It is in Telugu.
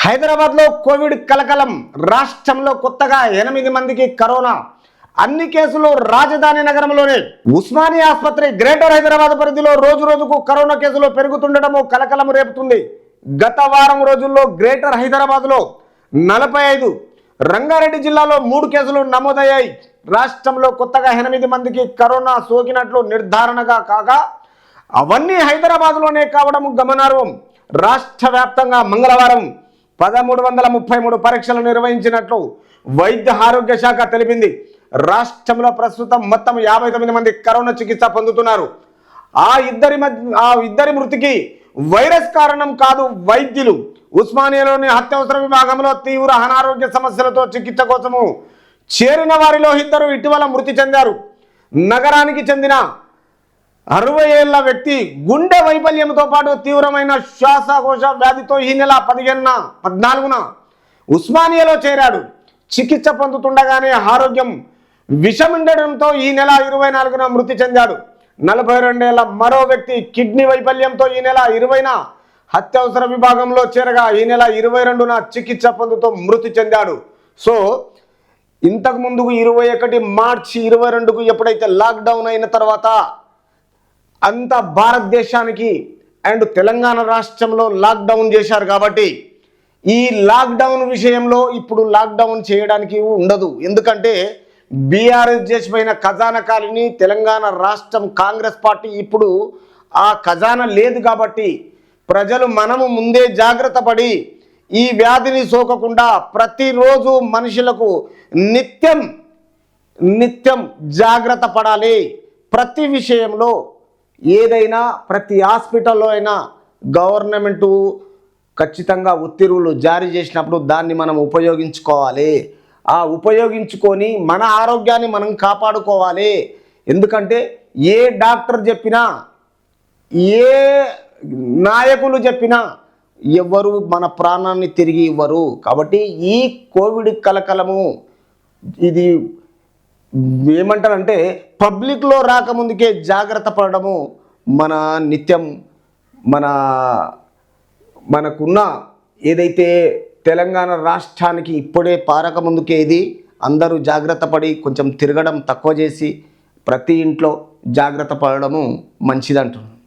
హైదరాబాద్లో కోవిడ్ కలకలం. రాష్ట్రంలో కొత్తగా 8 మందికి కరోనా. అన్ని కేసులు రాజధాని నగరంలోనే. ఉస్మానియా ఆసుపత్రి గ్రేటర్ హైదరాబాద్ పరిధిలో రోజు రోజుకు కరోనా కేసులు పెరుగుతుండటము కలకలం రేపుతుంది. గత వారం రోజుల్లో గ్రేటర్ హైదరాబాద్లో 45, రంగారెడ్డి జిల్లాలో 3 కేసులు నమోదయ్యాయి. రాష్ట్రంలో కొత్తగా 8 మందికి కరోనా సోకినట్లు నిర్ధారణగా కాగా అవన్నీ హైదరాబాద్లోనే కావడం గమనార్హం. రాష్ట్ర వ్యాప్తంగా మంగళవారం 1333 పరీక్షలు నిర్వహించినట్లు వైద్య ఆరోగ్య శాఖ తెలిపింది. రాష్ట్రంలో ప్రస్తుతం మొత్తం 59 మంది కరోనా చికిత్స పొందుతున్నారు. ఆ ఇద్దరి మృతికి వైరస్ కారణం కాదు, వైద్యులు. ఉస్మానియాలోని అత్యవసర విభాగంలో తీవ్ర అనారోగ్య సమస్యలతో చికిత్స కోసము చేరిన వారిలో 2 ఇటీవల మృతి చెందారు. నగరానికి చెందిన 60 ఏళ్ల వ్యక్తి గుండె వైఫల్యంతో పాటు తీవ్రమైన శ్వాసకోశ వ్యాధితో ఈ నెల 14న ఉస్మానియాలో చేరాడు. చికిత్స పొందుతుండగానే ఆరోగ్యం విషమిండడంతో ఈ నెల 24న మృతి చెందాడు. 42 ఏళ్ల మరో వ్యక్తి కిడ్నీ వైఫల్యంతో ఈ నెల 20న అత్యవసర విభాగంలో చేరగా ఈ నెల 22న చికిత్స పొందుతూ మృతి చెందాడు. సో ఇంతకుముందు 21 మార్చి 22కు ఎప్పుడైతే లాక్డౌన్ అయిన తర్వాత అంత భారతదేశానికి అండ్ తెలంగాణ రాష్ట్రంలో లాక్డౌన్ చేశారు. కాబట్టి ఈ లాక్డౌన్ విషయంలో ఇప్పుడు లాక్డౌన్ చేయడానికి ఉండదు. ఎందుకంటే బీఆర్ఎస్ చేసిపోయిన ఖజానా కాలిని తెలంగాణ రాష్ట్రం కాంగ్రెస్ పార్టీ ఇప్పుడు ఆ ఖజానా లేదు. కాబట్టి ప్రజలు మనము ముందే జాగ్రత్త పడి ఈ వ్యాధిని సోకకుండా ప్రతిరోజు మనుషులకు నిత్యం జాగ్రత్త పడాలి. ప్రతి విషయంలో ఏదైనా ప్రతి హాస్పిటల్లో అయినా గవర్నమెంటు ఖచ్చితంగా ఉత్తర్వులు జారీ చేసినప్పుడు దాన్ని మనం ఉపయోగించుకోవాలి. ఆ ఉపయోగించుకొని మన ఆరోగ్యాన్ని మనం కాపాడుకోవాలి. ఎందుకంటే ఏ డాక్టర్ చెప్పినా ఏ నాయకులు చెప్పినా ఎవ్వరు మన ప్రాణాన్ని తిరిగి ఇవ్వరు. కాబట్టి ఈ కోవిడ్ కలకలము ఇది ఏమంటారంటే పబ్లిక్లో రాకముందుకే జాగ్రత్త పడడము మన నిత్యం మనకున్న ఏదైతే తెలంగాణ రాష్ట్రానికి ఇప్పుడే పారకముందుకే ఇది అందరూ జాగ్రత్త పడి కొంచెం తిరగడం తక్కువ చేసి ప్రతి ఇంట్లో జాగ్రత్త పడడము మంచిదంటున్నారు.